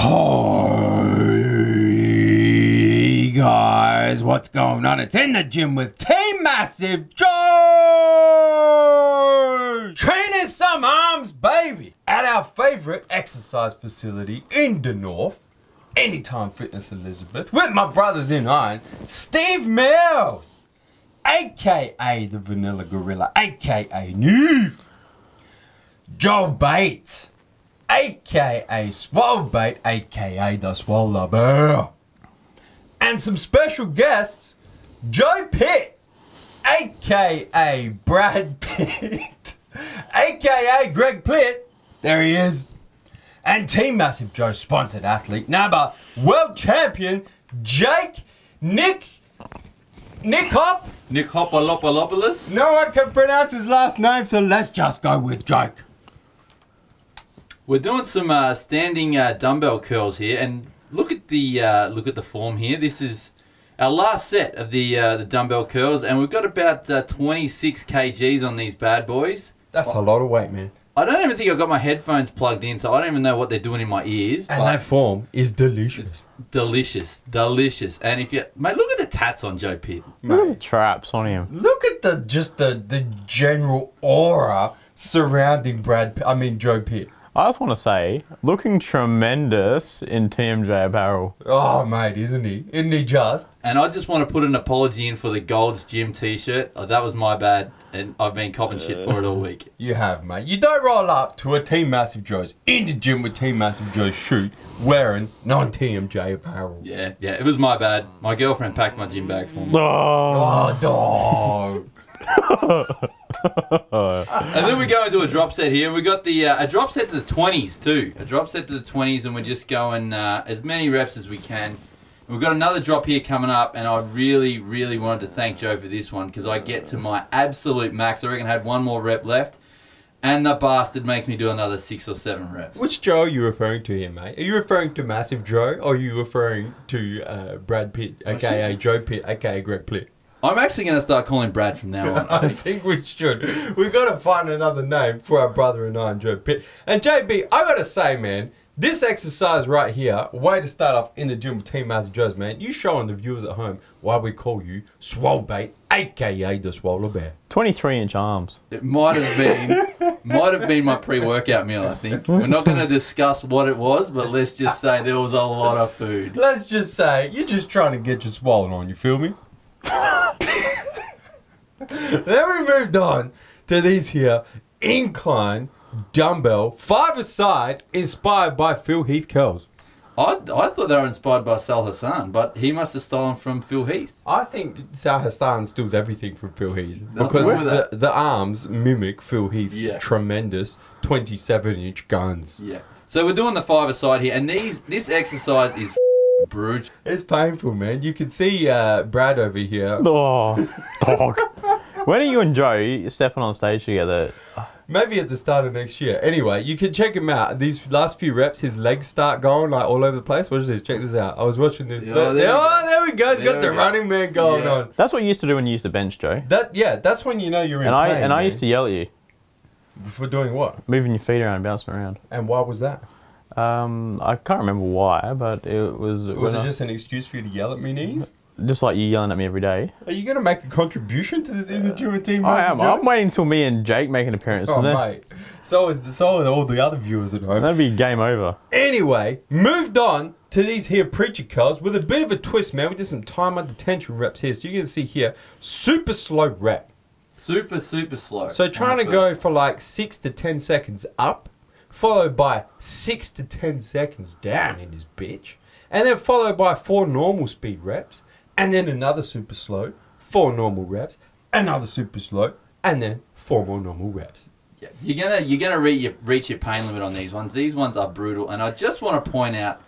Hey guys, what's going on? It's In the Gym with Team Massive Joe! Training some arms, baby! At our favourite exercise facility in the north, Anytime Fitness Elizabeth, with my brothers in iron, Steve Mills, aka the Vanilla Gorilla, aka Neve, Joe Bates, aka Swole Bait, aka the Swole Bear, and some special guests, Joe Pitt, aka Brad Pitt, aka Greg Plitt, there he is, and Team Massive Joe sponsored athlete, NABA world champion, Nick Hopalopoulos. No one can pronounce his last name, so let's just go with Jake. We're doing some standing dumbbell curls here, and look at the form here. This is our last set of the dumbbell curls, and we've got about 26 kgs on these bad boys. That's a lot of weight, man. I don't even think I've got my headphones plugged in, so I don't even know what they're doing in my ears. And that form is delicious. It's delicious, delicious. And if you, mate, look at the tats on Joe Pitt. Look at the traps on him. Look at the general aura surrounding Joe Pitt. I just want to say, looking tremendous in TMJ apparel. Oh, mate, isn't he? Isn't he just? And I just want to put an apology in for the Gold's Gym t-shirt. That was my bad, and I've been copping shit for it all week. You have, mate. You don't roll up to a Team Massive Joe's in the gym with Team Massive Joe's shoot wearing non-TMJ apparel. Yeah, it was my bad. My girlfriend packed my gym bag for me. Oh, dog. And then we go into a drop set here, and we got the a drop set to the 20s too. A drop set to the 20s, and we're just going as many reps as we can. And we've got another drop here coming up, and I really, really wanted to thank Joe for this one because I get to my absolute max. I reckon I had one more rep left, and the bastard makes me do another 6 or 7 reps. Which Joe are you referring to here, mate? Are you referring to Massive Joe, or are you referring to Brad Pitt, aka Joe Pitt, aka Greg Plitt? I'm actually going to start calling Brad from now on. I think we should. We've got to find another name for our brother and I, Joe Pitt. And JB, I got to say, man, this exercise right here, way to start off in the gym with Team Massive Joe's, man. You showing the viewers at home why we call you Swole Bait, aka the Swole Bear. 23-inch arms. It might have been my pre-workout meal, I think. We're not going to discuss what it was, but let's just say there was a lot of food. Let's just say you're just trying to get your swollen on, you feel me? Then we moved on to these here Incline Dumbbell 5-a-side inspired by Phil Heath curls. I thought they were inspired by Sal Hassan, but he must have stolen from Phil Heath. I think Sal Hassan steals everything from Phil Heath Nothing because wrong with the arms mimic Phil Heath's Yeah. tremendous 27-inch guns. Yeah. So we're doing the 5-a-side here, and this exercise is brutal. It's painful, man. You can see Brad over here. Oh, dog. When are you and Joe stepping on stage together? Maybe at the start of next year. Anyway, you can check him out. These last few reps, his legs start going like all over the place. Watch this. Check this out. I was watching this. Oh, there we go. He's got the running man going on. That's what you used to do when you used to bench, Joe. That's when you know you're in pain. And I used to yell at you. For doing what? Moving your feet around, bouncing around. And why was that? I can't remember why, but it was... Was it just an excuse for you to yell at me, Neve? Just like you yelling at me every day. Are you going to make a contribution to this In the Gym with Team I am. Massive Joe? I'm waiting until me and Jake make an appearance. Oh, and then mate. So are all the other viewers at home. that'd be game over. Anyway, moved on to these here preacher curls with a bit of a twist, man. We did some time under tension reps here. So you can see here, super slow rep. Super, super slow. So trying to go for like 6 to 10 seconds up, followed by 6 to 10 seconds down in this bitch, and then followed by 4 normal speed reps, and then another super slow, 4 normal reps, another super slow, and then 4 more normal reps. Yeah, you're gonna reach your pain limit on these ones. These ones are brutal, and I just want to point out,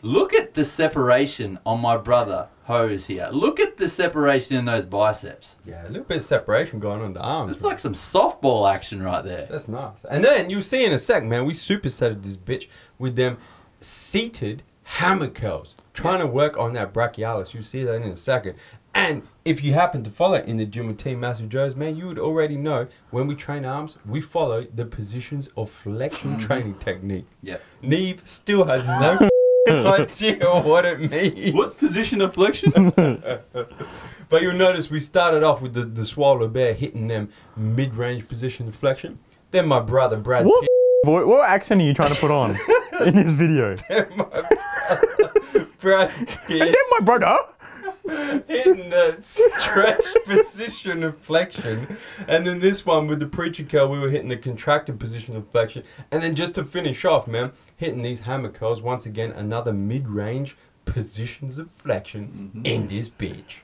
look at the separation on my brother Hose here. Look at the separation in those biceps. Yeah, a little bit of separation going on the arms. It's like some softball action right there. That's nice. And then you'll see in a sec, man, we supersetted this bitch with them seated hammer curls. Trying to work on that brachialis. You'll see that in a second. And if you happen to follow In the Gym with Team Massive Joe's, man, you would already know when we train arms, we follow the positions of flexion training technique. Yeah. Neve still has no idea what it means. What's position of flexion? But you'll notice we started off with the swallow bear hitting them mid-range position of flexion. Then my brother Brad What, Pitt. what accent are you trying to put on in this video? Then my brother Brad And Pitt then my brother. hitting the stretch position of flexion. And then this one with the preacher curl, we were hitting the contracted position of flexion. And then just to finish off, man, hitting these hammer curls, once again, another mid-range positions of flexion in this bitch.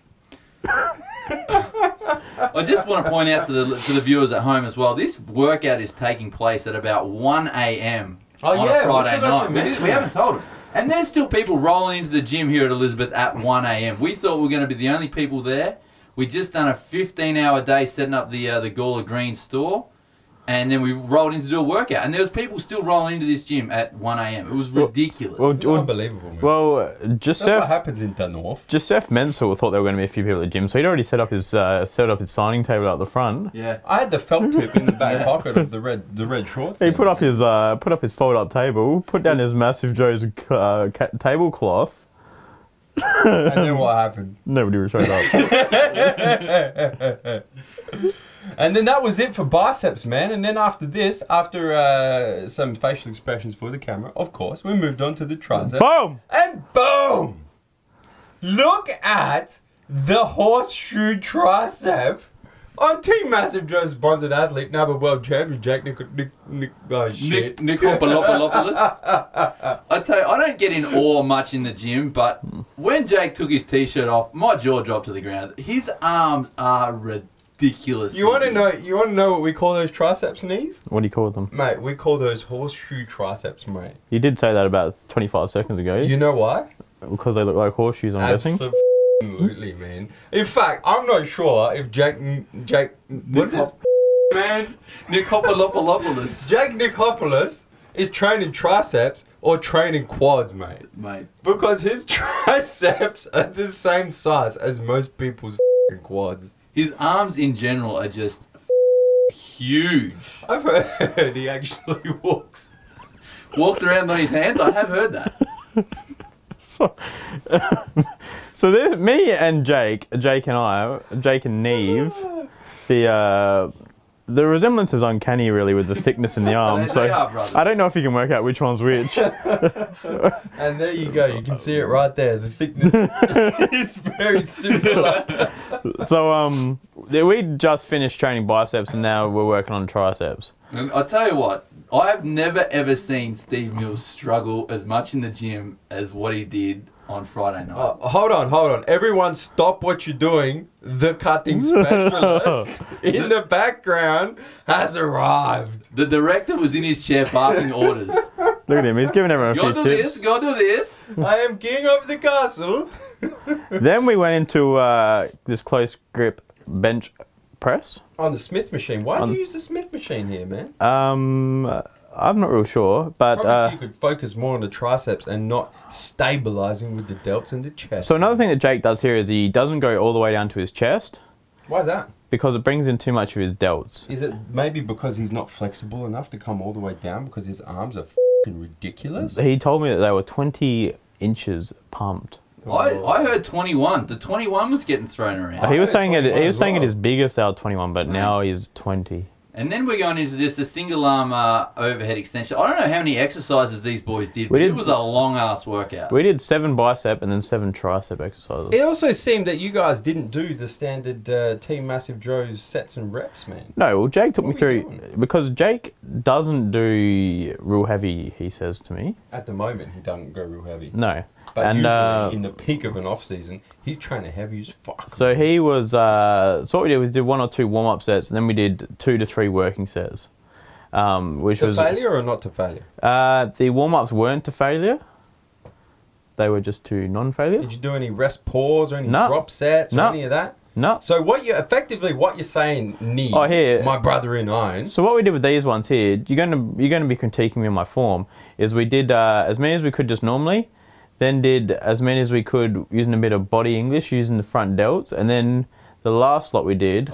I just want to point out to the viewers at home as well, this workout is taking place at about 1 a.m. on a Friday night. We haven't told them. And there's still people rolling into the gym here at Elizabeth at 1 a.m. We thought we were going to be the only people there. We just done a 15-hour day setting up the Gawler Green store. And then we rolled in to do a workout. And there was people still rolling into this gym at 1 a.m. It was ridiculous. It's unbelievable, man. Well, That's what happens in Dunnorth. Joseph Menzel thought there were going to be a few people at the gym, so he'd already set up his signing table out the front. Yeah. I had the felt tip in the back pocket of the red shorts. He put up his fold-up table, put down his MassiveJoes tablecloth. And then what happened? Nobody showed up. And then that was it for biceps, man. And then after this, after some facial expressions for the camera, of course, we moved on to the tricep. Boom! And boom! Look at the horseshoe tricep on Team MassiveJoes sponsored athlete, number world champion, Nick Hopalopoulos. I tell you, I don't get in awe much in the gym, but when Jake took his t-shirt off, my jaw dropped to the ground. His arms are ridiculous. You want to know? You want to know what we call those triceps, Neve? What do you call them? Mate, we call those horseshoe triceps, mate. You did say that about 25 seconds ago. You know why? Because they look like horseshoes, I'm guessing. Absolutely, man. In fact, I'm not sure if Jake, what's his man? Nick Hopalopoulos. Jake Nichopoulos is training triceps or training quads, mate. Because his triceps are the same size as most people's quads. His arms in general are just huge. I've heard he actually walks around on his hands. I have heard that. So there, me and Jake and Neve, the resemblance is uncanny, really, with the thickness in the arm. They are brothers. I don't know if you can work out which one's which. And there you go. You can see it right there. The thickness is very similar. So we just finished training biceps, and now we're working on triceps. And I'll tell you what, I have never ever seen Steve Mills struggle as much in the gym as what he did on Friday night. Hold on. Everyone stop what you're doing. The cutting specialist in the background has arrived. The director was in his chair barking orders. Look at him, he's giving everyone a few tips. Go do this. I am king of the castle. Then we went into this close grip bench press. On the Smith machine. Why do you use the Smith machine here, man? I'm not real sure, but probably so you could focus more on the triceps and not stabilizing with the delts and the chest. So another thing that Jake does here is he doesn't go all the way down to his chest. Why is that? Because it brings in too much of his delts. Is it maybe because he's not flexible enough to come all the way down because his arms are f***ing ridiculous? He told me that they were 20 inches pumped. I heard 21. The 21 was getting thrown around. He was saying at his biggest they were 21, but now he's 20. And then we're going into this, a single arm overhead extension. I don't know how many exercises these boys did, but it was a long ass workout. We did 7 bicep and then 7 tricep exercises. It also seemed that you guys didn't do the standard Team MassiveJoes sets and reps, man. No, well, Jake took me through, because Jake doesn't do real heavy, he says to me. At the moment, he doesn't go real heavy. No. But usually in the peak of an off season, he's training heavy as fuck. So he was, so what we did was did 1 or 2 warm-up sets, and then we did 2 to 3 working sets. Which was failure or not to failure? The warm-ups weren't to failure. They were just to non-failure. Did you do any rest pause or any drop sets or any of that? No. So what you're saying, my brother in iron. So what we did with these ones here, you're going to be critiquing me on my form, is we did as many as we could just normally, then did as many as we could using a bit of body English, using the front delts, and then the last lot we did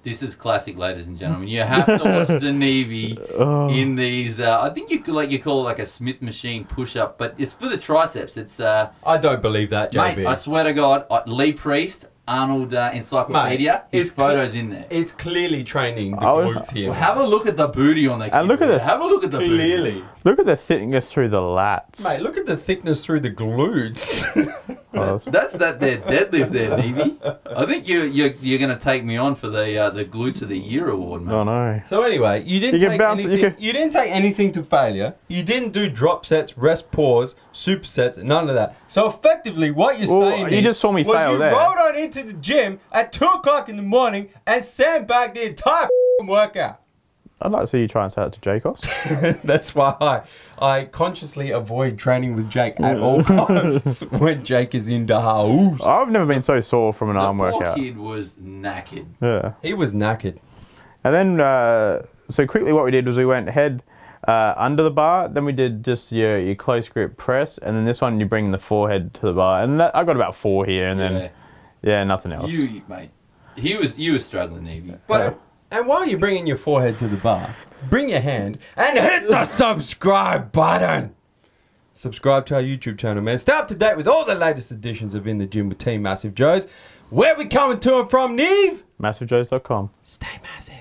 This is classic, ladies and gentlemen. You have to watch the Navy in these. I think you could you call it like a Smith machine push-up, but it's for the triceps. It's I don't believe that, JB. mate. I swear to God, Lee Priest, Arnold Encyclopedia. Mate, his photos in there. It's clearly training the glutes here. Well, have a look at the booty on the kid. And look at the have a look at the booty. Clearly. Look at the thickness through the lats. Mate, look at the thickness through the glutes. That's their deadlift there, Nevy. I think you're going to take me on for the Glutes of the Year award, mate. Oh no. So anyway, you didn't take anything to failure. You didn't do drop sets, rest pause, supersets, none of that. So effectively, what you're saying you just saw me fail you there. rolled on into the gym at 2 o'clock in the morning and sandbagged the entire workout. I'd like to see you try and say that to Jacos. That's why I consciously avoid training with Jake at all costs when Jake is in the house. I've never been so sore from an arm The workout. poor kid was knackered. Yeah. He was knackered. And then, so quickly what we did was we went head under the bar, then we did just your close grip press, and then this one you bring the forehead to the bar. And I got about 4 here, and then, nothing else. Mate, you were struggling, Nevy. But, and while you're bringing your forehead to the bar, bring your hand and hit the subscribe button. Subscribe to our YouTube channel, man. Stay up to date with all the latest editions of In the Gym with Team Massive Joes. Where we coming to and from, Neve? MassiveJoes.com. Stay massive.